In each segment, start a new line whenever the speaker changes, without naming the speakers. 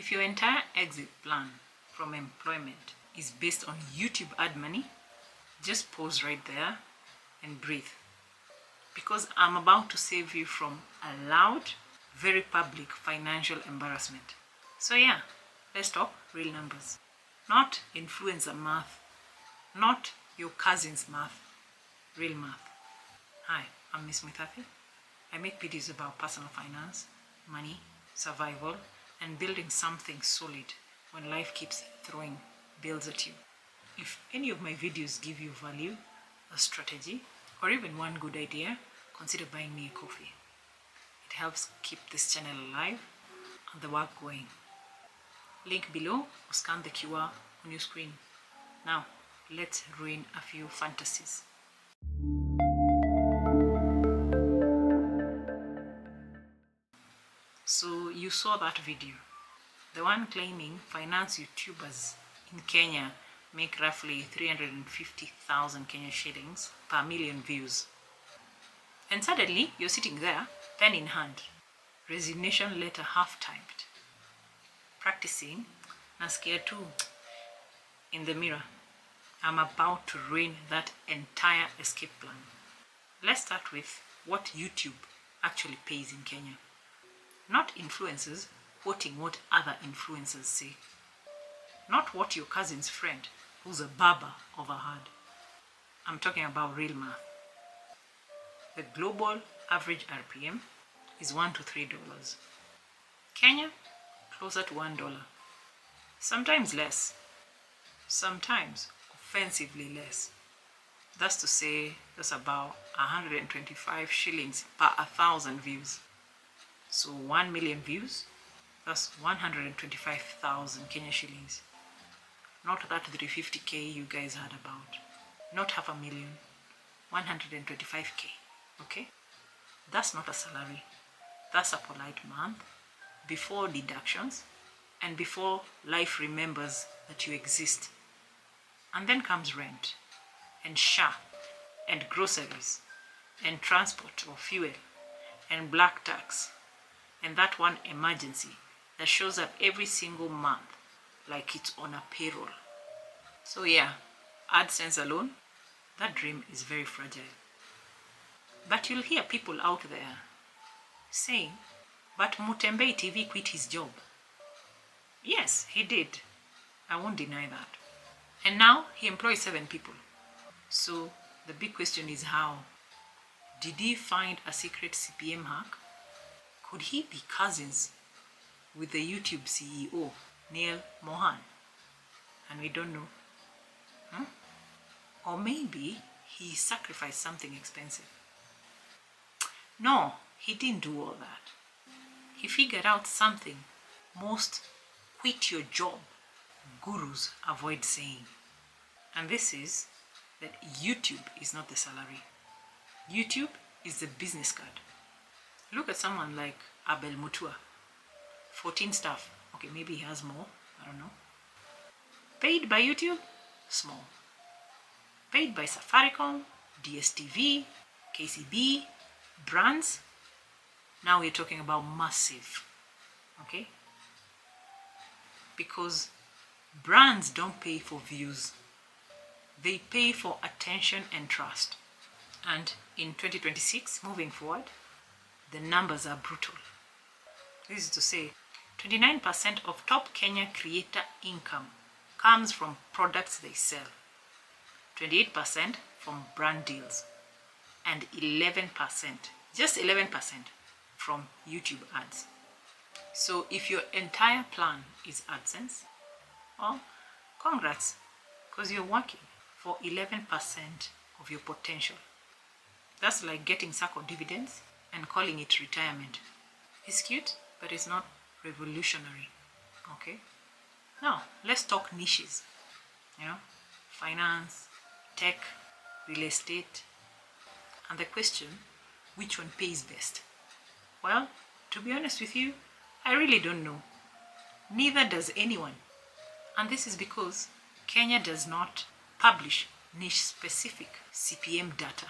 If your entire exit plan from employment is based on YouTube ad money, just pause right there and breathe. Because I'm about to save you from a loud, very public financial embarrassment. So yeah, let's talk real numbers. Not influencer math, not your cousin's math, real math. Hi, I'm Miss Mithafi. I make videos about personal finance, money, survival, and building something solid when life keeps throwing bills at you. If any of my videos give you value, a strategy, or even one good idea, consider buying me a coffee. It helps keep this channel alive and the work going. Link below or scan the QR on your screen. Now, let's ruin a few fantasies. So you saw that video. The one claiming finance YouTubers in Kenya make roughly 350,000 Kenya shillings per million views. And suddenly, you're sitting there, pen in hand, resignation letter half-typed, practicing, nasikia tu in the mirror. I'm about to ruin that entire escape plan. Let's start with what YouTube actually pays in Kenya. Not influencers quoting what other influencers say. Not what your cousin's friend, who's a barber, overheard. I'm talking about real math. The global average RPM is $1 to $3. Kenya, closer to $1. Sometimes less. Sometimes offensively less. That's to say, that's about 125 shillings per 1,000 views. So 1 million views, that's 125,000 Kenya shillings. Not that 350k you guys heard about. Not 500,000, 125k. Okay? That's not a salary. That's a polite month before deductions and before life remembers that you exist. And then comes rent and SHA and groceries and transport or fuel and black tax and that one emergency that shows up every single month like it's on a payroll. So yeah, AdSense alone, that dream is very fragile. But you'll hear people out there saying, but Mutembei TV quit his job. Yes, he did. I won't deny that. And now he employs 7 people. So the big question is how? Did he find a secret CPM hack? Could he be cousins with the YouTube CEO, Neil Mohan? And we don't know. Or maybe he sacrificed something expensive. No, he didn't do all that. He figured out something most quit your job gurus avoid saying. And this is that YouTube is not the salary. YouTube is the business card. Look at someone like Abel Mutua. 14 staff. Okay, maybe he has more. I don't know. Paid by YouTube? Small. Paid by Safaricom, DSTV, KCB, brands? Now we're talking about massive. Okay? Because brands don't pay for views. They pay for attention and trust. And in 2026, moving forward, the numbers are brutal. This is to say, 29% of top Kenya creator income comes from products they sell, 28% from brand deals, and 11%, just 11% from YouTube ads. So if your entire plan is AdSense, well, congrats, because you're working for 11% of your potential. That's like getting SACCO dividends and calling it retirement. It's cute, but it's not revolutionary. Okay? Now, let's talk niches. Finance, tech, real estate. And the question, which one pays best? Well, to be honest with you, I really don't know. Neither does anyone. And this is because Kenya does not publish niche-specific CPM data.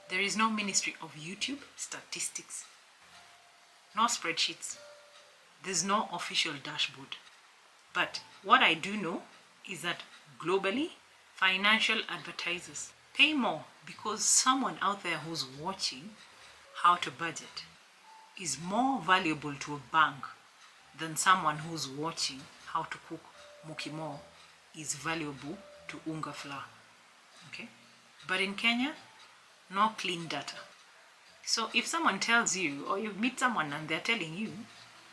There is no Ministry of YouTube statistics, no spreadsheets, There's no official dashboard. But what I do know is that globally, financial advertisers pay more because someone out there who's watching how to budget is more valuable to a bank than someone who's watching how to cook mukimo is valuable to unga flour. Okay? But in Kenya, no clean data. So if someone tells you, or you meet someone and they're telling you,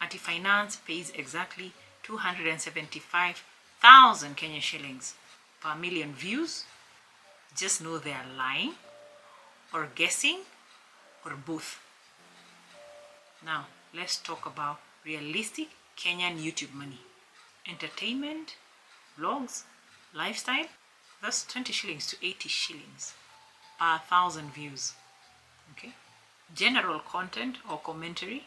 Anti-Finance pays exactly 275,000 Kenya shillings per million views, just know they are lying or guessing or both. Now, let's talk about realistic Kenyan YouTube money. Entertainment, vlogs, lifestyle, that's 20 shillings to 80 shillings per 1,000 views. Okay? General content or commentary,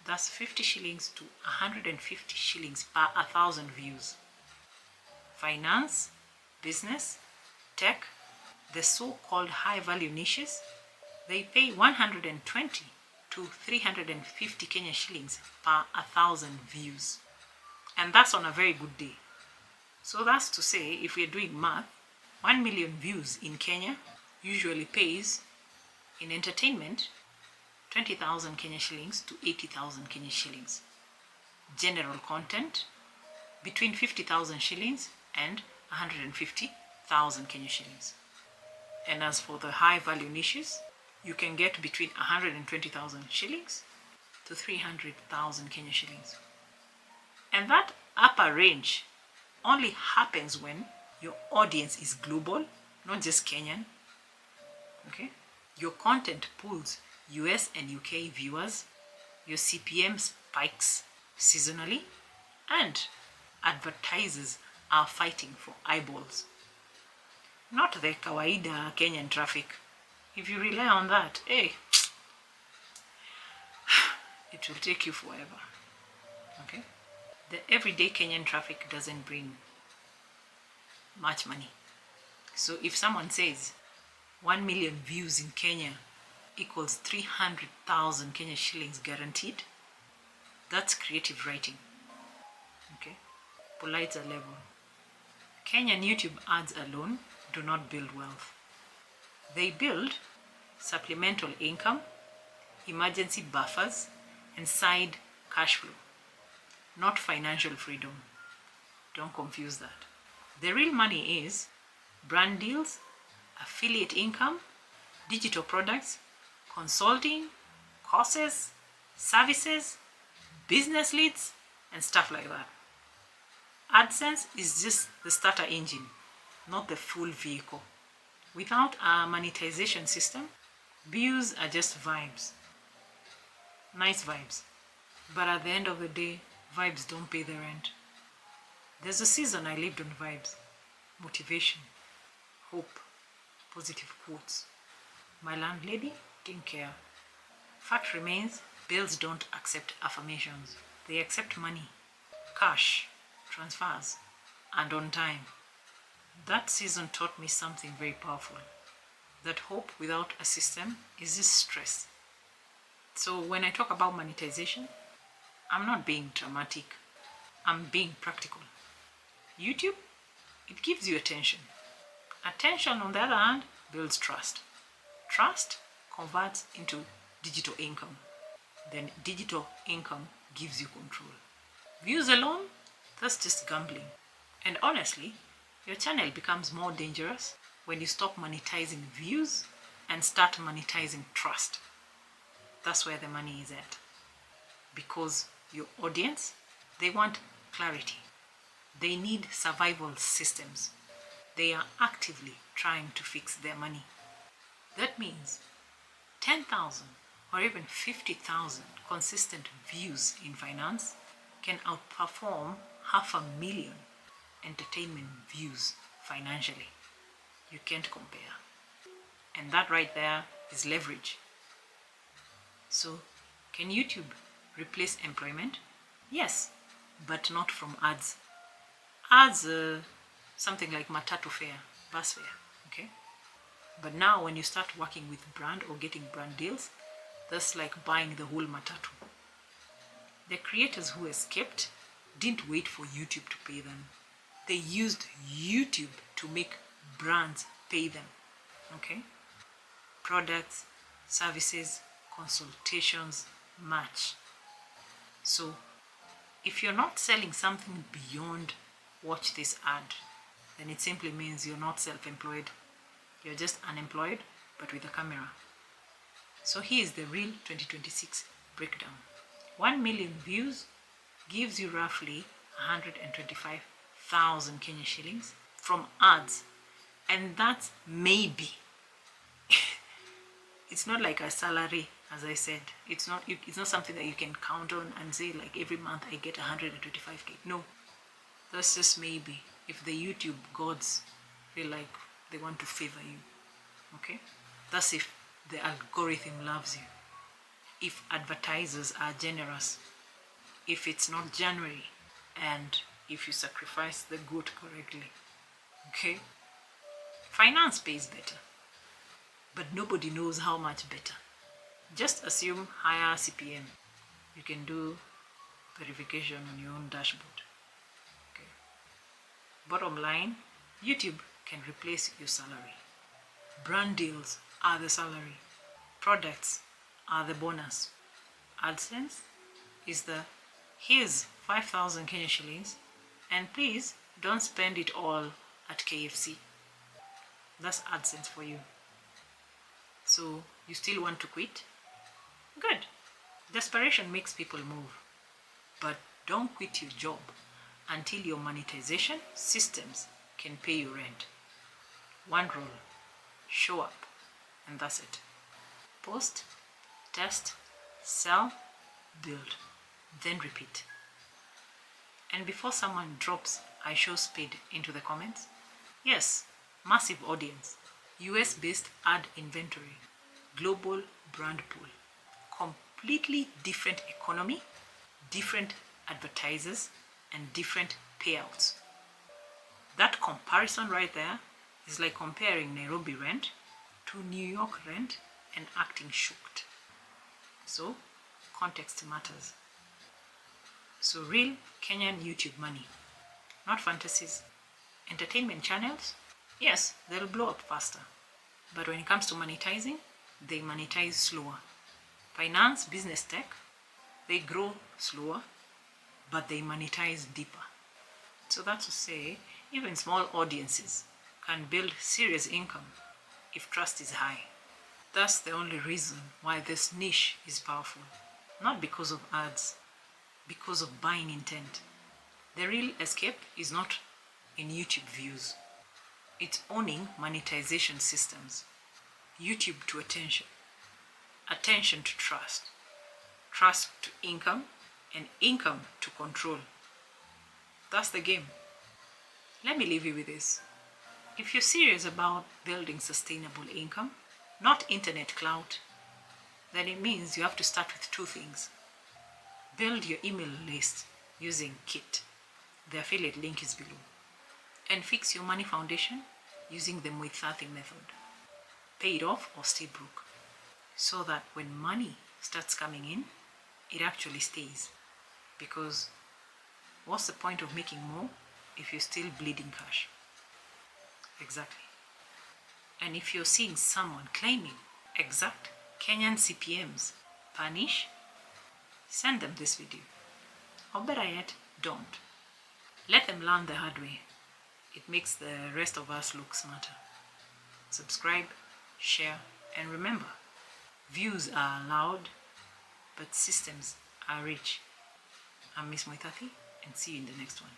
that's 50 shillings to 150 shillings per 1,000 views. Finance, business, tech, the so-called high-value niches, they pay 120 to 350 Kenya shillings per 1,000 views. And that's on a very good day. So that's to say, if we're doing math, 1 million views in Kenya usually pays, in entertainment, 20,000 Kenya shillings to 80,000 Kenya shillings. General content, between 50,000 shillings and 150,000 Kenya shillings. And as for the high value niches, you can get between 120,000 shillings to 300,000 Kenya shillings. And that upper range only happens when your audience is global, not just Kenyan. Okay? Your content pulls US and UK viewers, your CPM spikes seasonally, and advertisers are fighting for eyeballs. Not the kawaida Kenyan traffic. If you rely on that, hey, it will take you forever. Okay? The everyday Kenyan traffic doesn't bring much money. So if someone says 1 million views in Kenya equals 300,000 Kenya shillings guaranteed, that's creative writing. Okay? Politer level. Kenyan YouTube ads alone do not build wealth. They build supplemental income, emergency buffers, and side cash flow, not financial freedom. Don't confuse that. The real money is brand deals, affiliate income, digital products, consulting, courses, services, business leads, and stuff like that. AdSense is just the starter engine, not the full vehicle. Without a monetization system, views are just vibes. Nice vibes. But at the end of the day, vibes don't pay the rent. There's a season I lived on vibes. Motivation, hope, positive quotes. My landlady didn't care. Fact remains, bills don't accept affirmations. They accept money, cash, transfers, and on time. That season taught me something very powerful. That hope without a system is just stress. So when I talk about monetization, I'm not being dramatic. I'm being practical. YouTube, it gives you attention. Attention, on the other hand, builds trust. Trust converts into digital income. Then digital income gives you control. Views alone, that's just gambling. And honestly, your channel becomes more dangerous when you stop monetizing views and start monetizing trust. That's where the money is at. Because your audience, they want clarity. They need survival systems. They are actively trying to fix their money. That means 10,000 or even 50,000 consistent views in finance can outperform 500,000 entertainment views financially. You can't compare. And that right there is leverage. So, can YouTube replace employment? Yes, but not from ads. Ads, something like matatu fare, bus fare, okay? But now when you start working with brand or getting brand deals, that's like buying the whole matatu. The creators who escaped didn't wait for YouTube to pay them. They used YouTube to make brands pay them. Okay? Products, services, consultations match. So if you're not selling something beyond watch this ad, then it simply means you're not self-employed. You're just unemployed, but with a camera. So here's the real 2026 breakdown. 1 million views gives you roughly 125,000 Kenya shillings from ads. And that's maybe. It's not like a salary, as I said. It's not something that you can count on and say like every month I get 125k. No, that's just maybe if the YouTube gods feel like they want to favor you. Okay, that's if the algorithm loves you, if advertisers are generous, if it's not January, and if you sacrifice the goat correctly. Okay, finance pays better, but nobody knows how much better. Just assume higher CPM. You can do verification on your own dashboard. Okay. Bottom line, YouTube can replace your salary. Brand deals are the salary. Products are the bonus. AdSense is the here's 5,000 Kenya shillings and please don't spend it all at KFC. That's AdSense for you. So you still want to quit? Good. Desperation makes people move. But don't quit your job until your monetization systems can pay you rent. One rule, show up, and that's it. Post, test, sell, build, then repeat. And before someone drops I show speed into the comments, yes, massive audience, US-based ad inventory, global brand pool, completely different economy, different advertisers, and different payouts. That comparison right there is like comparing Nairobi rent to New York rent and acting shocked. So, context matters. So real Kenyan YouTube money, not fantasies. Entertainment channels, yes, they'll blow up faster. But when it comes to monetizing, they monetize slower. Finance, business, tech, they grow slower, but they monetize deeper. So that's to say, even small audiences can build serious income if trust is high. That's the only reason why this niche is powerful. Not because of ads, because of buying intent. The real escape is not in YouTube views. It's owning monetization systems. YouTube to attention. Attention to trust. Trust to income, and income to control. That's the game. Let me leave you with this. If you're serious about building sustainable income, not internet clout, then it means you have to start with two things. Build your email list using Kit. The affiliate link is below. And fix your money foundation using the Muithathi method. Pay it off or stay broke. So that when money starts coming in, it actually stays. Because what's the point of making more if you're still bleeding cash? Exactly. And if you're seeing someone claiming exact Kenyan CPMs per niche, send them this video. Or better yet, don't. Let them learn the hard way. It makes the rest of us look smarter. Subscribe, share, and remember, views are loud, but systems are rich. I'm Miss Muithathi, and see you in the next one.